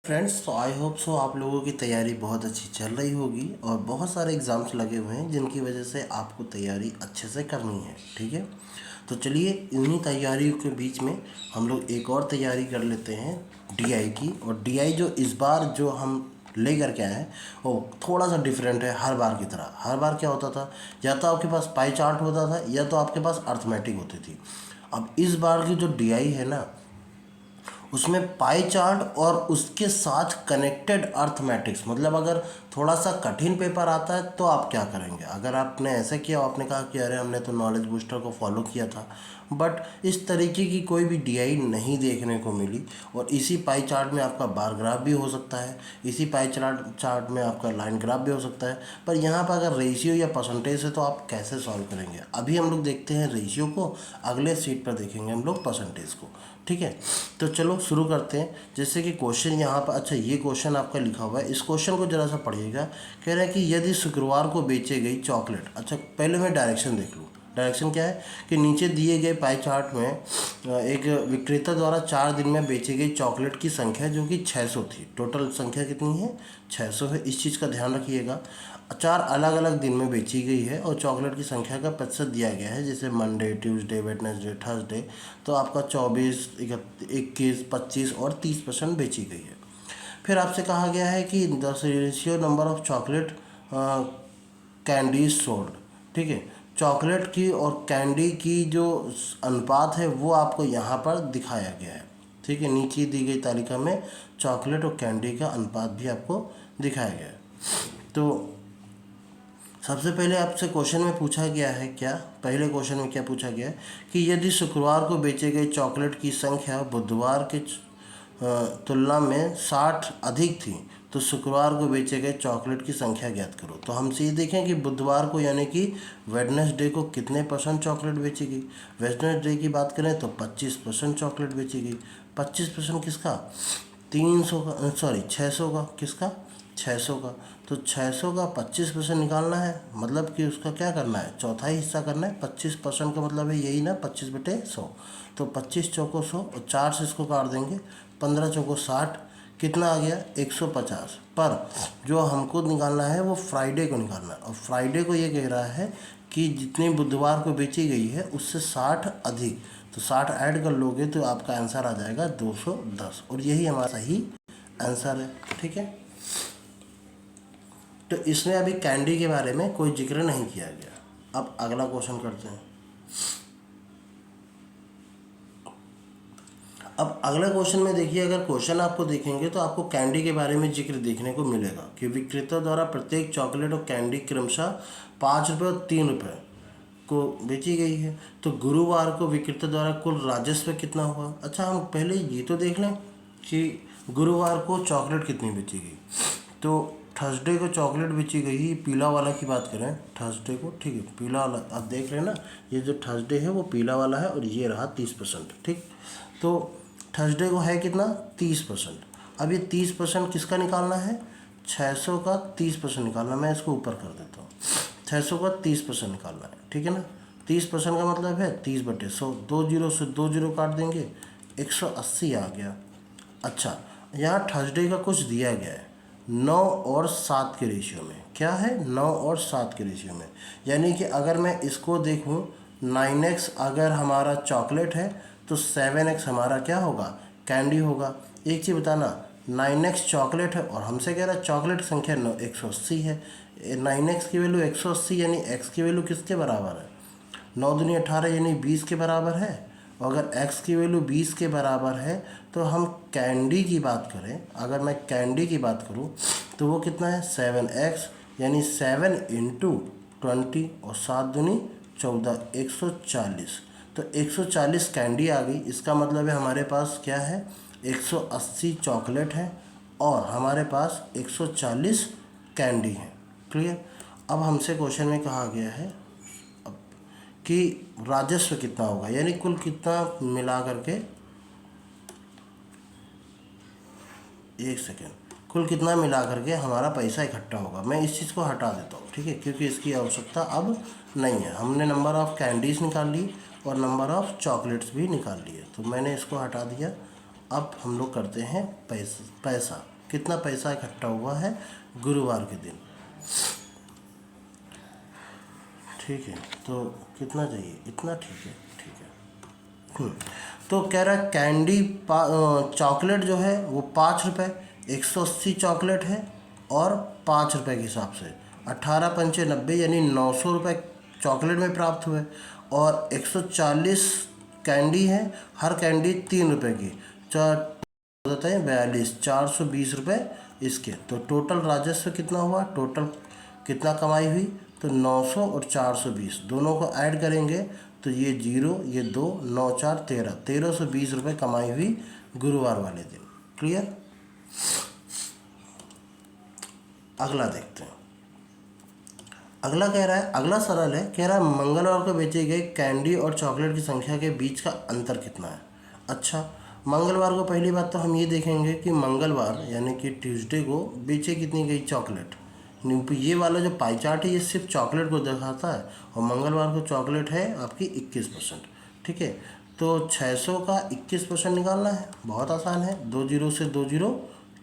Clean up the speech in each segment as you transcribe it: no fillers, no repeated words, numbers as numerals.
Friends, तो I hope so आप लोगों की तैयारी बहुत अच्छी चल रही होगी और बहुत सारे एग्ज़ाम्स लगे हुए हैं जिनकी वजह से आपको तैयारी अच्छे से करनी है। ठीक है, तो चलिए इन्हीं तैयारियों के बीच में हम लोग एक और तैयारी कर लेते हैं डीआई की। और डीआई जो इस बार जो हम ले करके आए हैं वो थोड़ा सा डिफरेंट है हर बार की तरह। हर बार क्या होता था, या तो आपके पास पाई चार्ट होता था या तो आपके पास अर्थमेटिक होती थी। अब इस बार की जो डीआई है ना, उसमें पाई चार्ट और उसके साथ कनेक्टेड अर्थमेटिक्स, मतलब अगर थोड़ा सा कठिन पेपर आता है तो आप क्या करेंगे। अगर आपने ऐसे किया, आपने कहा कि अरे हमने तो नॉलेज बूस्टर को फॉलो किया था, बट इस तरीके की कोई भी डीआई नहीं देखने को मिली। और इसी पाई चार्ट में आपका बार ग्राफ भी हो सकता है, इसी पाई चार्ट में आपका लाइन ग्राफ भी हो सकता है। पर यहाँ पर अगर रेशियो या परसेंटेज है तो आप कैसे सॉल्व करेंगे। अभी हम लोग देखते हैं रेशियो को, अगले सीट पर देखेंगे हम लोग परसेंटेज को। ठीक है, तो चलो शुरू करते हैं। जैसे कि क्वेश्चन यहाँ पर, अच्छा ये क्वेश्चन आपका लिखा हुआ है, इस क्वेश्चन को ज़रा सा पढ़िएगा। कह रहा है कि यदि शुक्रवार को बेचे गई चॉकलेट, अच्छा पहले मैं डायरेक्शन देख लूँ। डायरेक्शन क्या है कि नीचे दिए गए पाई चार्ट में एक विक्रेता द्वारा 4 दिन में बेची गई चॉकलेट की संख्या जो कि 600 थी। टोटल संख्या कितनी है, 600 है। इस चीज़ का ध्यान रखिएगा। 4 अलग अलग दिन में बेची गई है और चॉकलेट की संख्या का प्रतिशत दिया गया है, जैसे मंडे, ट्यूसडे, वेडनेसडे, थर्सडे। तो आपका 24, 21, 25 और 30% बेची गई है। फिर आपसे कहा गया है कि the ratio number of chocolate candies sold. ठीक है, चॉकलेट की और कैंडी की जो अनुपात है वो आपको यहाँ पर दिखाया गया है। ठीक है, नीचे दी गई तालिका में चॉकलेट और कैंडी का अनुपात भी आपको दिखाया गया है। तो सबसे पहले आपसे क्वेश्चन में पूछा गया है क्या, पहले क्वेश्चन में क्या पूछा गया है कि यदि शुक्रवार को बेचे गए चॉकलेट की संख्या बुधवार के तुलना में 60 अधिक थी तो शुक्रवार को बेचे गए चॉकलेट की संख्या ज्ञात करो। तो हमसे ये देखें कि बुधवार को यानी कि वेडनेसडे को कितने % चॉकलेट बेची गई। वेडनेसडे की बात करें तो 25% चॉकलेट बेची गई। 25% किसका, 300 का, सॉरी 600 का, किसका, 600 का। तो 600 का 25% निकालना है, मतलब कि उसका क्या करना है, चौथाई हिस्सा करना है। 25% का मतलब है यही ना, 25/100। तो 25 चौको 100 और 4 से इसको काट देंगे, 15 चौको 60, कितना आ गया, 150। पर जो हमको निकालना है वो फ्राइडे को निकालना है। और फ्राइडे को ये कह रहा है कि जितनी बुधवार को बेची गई है उससे 60 अधिक, तो 60 ऐड कर लोगे तो आपका आंसर आ जाएगा 210। और यही हमारा सही आंसर है। ठीक है, तो इसमें अभी कैंडी के बारे में कोई जिक्र नहीं किया गया। अब अगला क्वेश्चन करते हैं। अब अगला क्वेश्चन में देखिए, अगर क्वेश्चन आपको देखेंगे तो आपको कैंडी के बारे में जिक्र देखने को मिलेगा कि विक्रेता द्वारा प्रत्येक चॉकलेट और कैंडी क्रमशः 5 रुपये और 3 रुपये को बेची गई है। तो गुरुवार को विक्रेता द्वारा कुल राजस्व कितना हुआ। अच्छा हम पहले ये तो देख लें कि गुरुवार को चॉकलेट कितनी बेची गई। तो थर्सडे को चॉकलेट बेची गई, पीला वाला की बात करें थर्सडे को, ठीक है, पीला वाला आप देख रहे हैं ना, ये जो थर्सडे है वो पीला वाला है और ये रहा 30%। ठीक, तो थर्सडे को है कितना, 30%। अब ये 30% किसका निकालना है, 600 का 30% निकालना। मैं इसको ऊपर कर देता हूँ, 600 का 30% निकालना है। ठीक है ना, 30% का मतलब है 30/100, 2 जीरो से 2 जीरो काट देंगे, 180 आ गया। अच्छा यहाँ थर्सडे का कुछ दिया गया है 9 और 7 के रेशियो में। क्या है, 9 और 7 के रेशियो में। यानी कि अगर मैं इसको देखूं, 9x अगर हमारा चॉकलेट है तो 7x हमारा क्या होगा, कैंडी होगा। एक चीज़ बताना, 9x चॉकलेट है और हमसे कह रहा है चॉकलेट संख्या 180 है। 9x की वैल्यू 180 यानी x की वैल्यू किसके बराबर है, 9 दूनी 18 यानी 20 के बराबर है। और अगर x की वैल्यू 20 के बराबर है तो हम कैंडी की बात करें, अगर मैं कैंडी की बात करूं तो वो कितना है, 7x यानी 7 × 20 और 7 दूनी 14, 140। तो 140 कैंडी आ गई। इसका मतलब है हमारे पास क्या है, 180 चॉकलेट है और हमारे पास 140 कैंडी है। क्लियर। अब हमसे क्वेश्चन में कहा गया है कि राजस्व कितना होगा, यानी कुल कितना मिला करके, एक सेकेंड, कुल कितना मिला करके हमारा पैसा इकट्ठा होगा। मैं इस चीज़ को हटा देता हूँ, ठीक है, क्योंकि इसकी आवश्यकता अब नहीं है। हमने नंबर ऑफ़ कैंडीज़ निकाल ली और नंबर ऑफ़ चॉकलेट्स भी निकाल लिए, तो मैंने इसको हटा दिया। अब हम लोग करते हैं पैसा। कितना पैसा इकट्ठा हुआ है गुरुवार के दिन। ठीक है, तो कितना चाहिए, इतना, ठीक है ठीक है। तो कह रहा है कैंडी चॉकलेट जो है वो 5 रुपये, 180 चॉकलेट है और 5 रुपये के हिसाब से 18×5 = 90, यानी 900 रुपये चॉकलेट में प्राप्त हुए। और 140 कैंडी है, हर कैंडी 3 रुपये की, होता है 42, 420 रुपये इसके। तो टोटल राजस्व कितना हुआ, टोटल कितना कमाई हुई, तो 900 और 420 दोनों को ऐड करेंगे तो ये 0, ये 2, 9 4 13, 1320 रुपये कमाई हुई गुरुवार वाले दिन। क्लियर। अगला देखते हैं। अगला कह रहा है, अगला सरल है, कह रहा है मंगलवार को बेचे गए कैंडी और चॉकलेट की संख्या के बीच का अंतर कितना है। अच्छा, मंगलवार को पहली बात तो हम ये देखेंगे कि मंगलवार यानी कि ट्यूसडे को बेचे कितनी गई चॉकलेट। ये वाला जो पाई चार्ट है ये सिर्फ चॉकलेट को दिखाता है और मंगलवार को चॉकलेट है आपकी 21%। ठीक है, तो 600 का 21% निकालना है, बहुत आसान है, 2 जीरो से 2 जीरो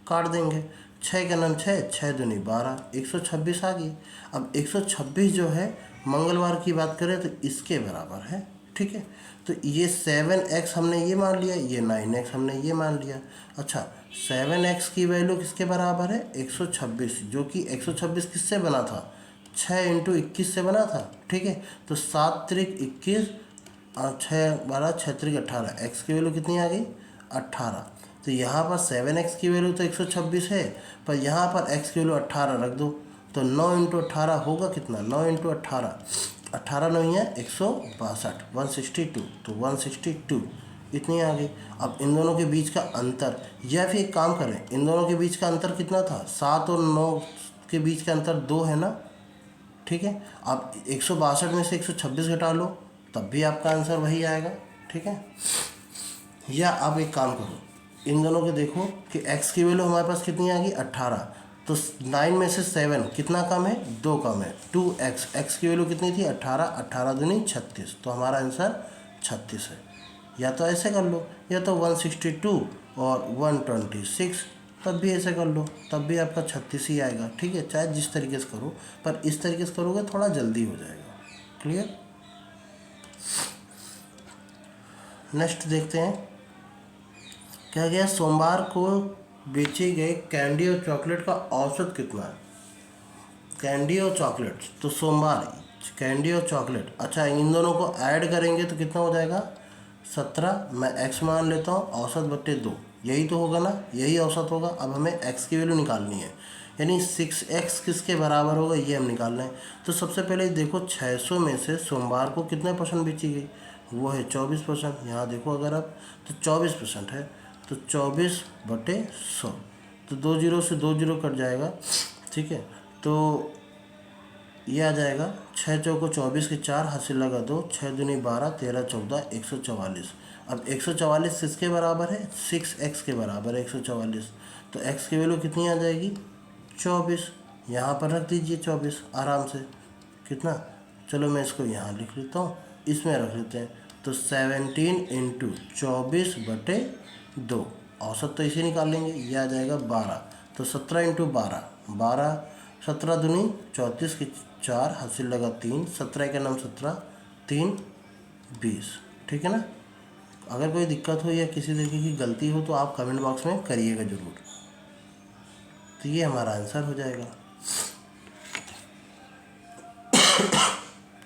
काट देंगे। 6 का नाम 6, 6 दूनी 12, 126 आ गई। अब 126 जो है मंगलवार की बात करें तो इसके बराबर है। ठीक है, तो ये 7x हमने ये मान लिया, ये 9x हमने ये मान लिया। अच्छा, 7x की वैल्यू किसके बराबर है, 126, जो कि 126 किससे बना था, 6 × 21 से बना था। ठीक है, तो 7 त्रिक 21 और 6 12, 6 त्रिक 18, x की वैल्यू कितनी आ गई, 18। तो यहाँ पर 7x की वैल्यू तो 126 है, पर यहाँ पर x की वैल्यू 18 रख दो, तो 9 × 18 होगा कितना, 9 × 18, 18 9 है 162, 162, तो 162 इतनी आ गई। अब इन दोनों के बीच का अंतर, या फिर एक काम करें, इन दोनों के बीच का अंतर कितना था, 7 और 9 के बीच का अंतर 2 है ना। ठीक है, आप 162 में से 126 घटा लो तब भी आपका आंसर वही आएगा। ठीक है, या आप एक काम करो, इन दोनों के देखो कि x की वैल्यू हमारे पास कितनी आ गई, 18, तो 9 में से 7 कितना कम है, 2 कम है, 2x, x की वैल्यू कितनी थी, 18, 18 दूनी 36, तो हमारा आंसर 36 है। या तो ऐसे कर लो, या तो 162 और 126, तब भी ऐसे कर लो, तब भी आपका 36 ही आएगा। ठीक है, चाहे जिस तरीके से करो, पर इस तरीके से करोगे थोड़ा जल्दी हो जाएगा। क्लियर। नेक्स्ट देखते हैं, क्या गया, सोमवार को बेचे गए कैंडी और चॉकलेट का औसत कितना है। कैंडी और चॉकलेट, तो सोमवार कैंडी और चॉकलेट, अच्छा इन दोनों को ऐड करेंगे तो कितना हो जाएगा, 17, मैं x मान लेता हूँ, औसत बट्टे 2, यही तो होगा ना, यही औसत होगा। अब हमें x की वैल्यू निकालनी है, यानी 6x किसके बराबर होगा ये हम निकालना है। तो सबसे पहले देखो 600 में से सोमवार को कितने % बेची गई, वो है 24%। यहाँ देखो अगर आप, तो 24% है, तो 24/100, तो 2 जीरो से 2 जीरो कट जाएगा। ठीक है, तो ये आ जाएगा 6 चौको 24 के 4, हासिल लगा 2, 6 दूनी 12, 13 14, 144। अब 144 किसके बराबर है, 6x के बराबर है 144, तो x की वैल्यू कितनी आ जाएगी, 24। यहाँ पर रख दीजिए 24 आराम से, कितना, चलो मैं इसको यहाँ लिख लेता हूँ, इसमें रख लेते हैं, तो 17 × 24/2, औसत तो इसे निकाल लेंगे, ये आ जाएगा 12, तो 17 × 12, 12, 17 दूनी 34 के 4, हासिल लगा 3, 17 का नाम 17, 3 20। ठीक है ना। अगर कोई दिक्कत हो या किसी तरीके की गलती हो तो आप कमेंट बॉक्स में करिएगा ज़रूर। तो ये हमारा आंसर हो जाएगा।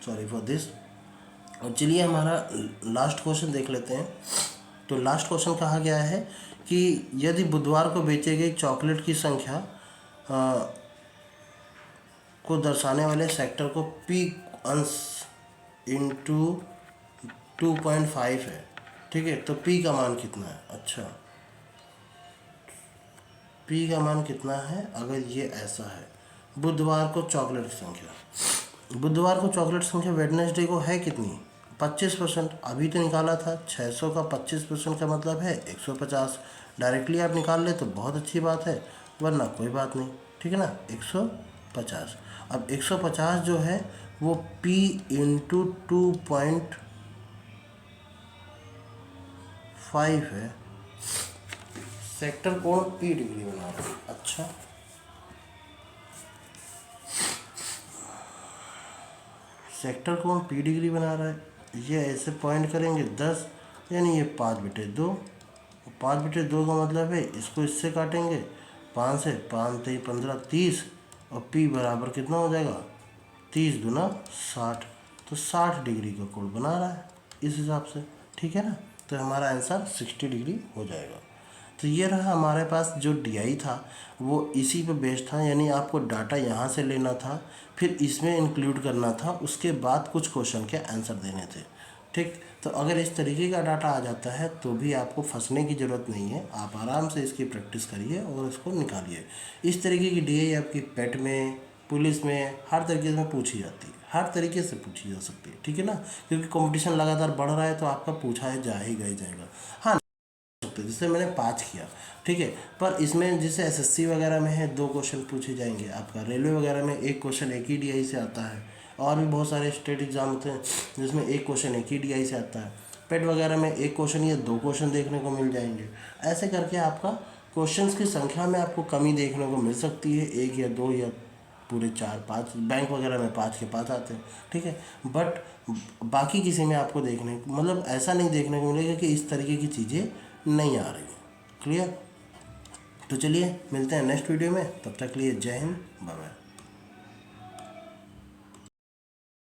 Sorry for this. और चलिए हमारा लास्ट क्वेश्चन देख लेते हैं। तो लास्ट क्वेश्चन कहा गया है कि यदि बुधवार को बेचे गए चॉकलेट की संख्या को दर्शाने वाले सेक्टर को P अंश इंटू 2.5 है। ठीक है, तो P का मान कितना है, अच्छा P का मान कितना है, अगर ये ऐसा है, बुधवार को चॉकलेट की संख्या, बुधवार को चॉकलेट संख्या वेडनेसडे को है कितनी, 25%। अभी तो निकाला था, 600 का 25% का मतलब है 150। डायरेक्टली आप निकाल ले तो बहुत अच्छी बात है, वरना कोई बात नहीं। ठीक है ना, 150। अब 150 जो है वो P इंटू 2.5 है। सेक्टर कोण P डिग्री बना रहा है। अच्छा, सेक्टर कोण पी डिग्री बना रहा है। ये ऐसे पॉइंट करेंगे 10, यानी ये 5/2। 5/2 का मतलब है इसको इससे काटेंगे 5 से, 5 3 15 30, और पी बराबर कितना हो जाएगा 30 दूना 60। तो 60 डिग्री का कोण बना रहा है इस हिसाब से, ठीक है ना। तो हमारा आंसर 60 डिग्री हो जाएगा। तो ये रहा हमारे पास जो DI था वो इसी पे बेस्ड था, यानी आपको डाटा यहाँ से लेना था, फिर इसमें इंक्लूड करना था, उसके बाद कुछ क्वेश्चन के आंसर देने थे, ठीक। तो अगर इस तरीके का डाटा आ जाता है तो भी आपको फंसने की ज़रूरत नहीं है, आप आराम से इसकी प्रैक्टिस करिए और इसको निकालिए। इस तरीके की DI आपकी पेट में, पुलिस में, हर तरीके से पूछी जाती है, हर तरीके से पूछी जा सकती है, ठीक है ना। क्योंकि कंपटीशन लगातार बढ़ रहा है तो आपका पूछा है जाएगा ही जाएगा। हाँ, जैसे मैंने 5 किया, ठीक है, पर इसमें जैसे SSC वगैरह में है 2 क्वेश्चन पूछे जाएंगे, आपका रेलवे वगैरह में 1 क्वेश्चन एक ही DI से आता है, और भी बहुत सारे स्टेट एग्जाम होते हैं जिसमें 1 क्वेश्चन एक ही DI से आता है। पेट वगैरह में 1 क्वेश्चन या 2 क्वेश्चन देखने को मिल जाएंगे। ऐसे करके आपका क्वेश्चंस की संख्या में आपको कमी देखने को मिल सकती है, 1 या 2 या पूरे 4 5, बैंक वगैरह में 5 के 5 आते हैं, ठीक है। बट बाकी किसी में आपको देखने, मतलब ऐसा नहीं देखने को मिलेगा कि इस तरीके की चीज़ें नहीं आ रही है। क्लियर। तो चलिए मिलते हैं नेक्स्ट वीडियो में, तब तक के लिए जय हिंद, बाय बाय।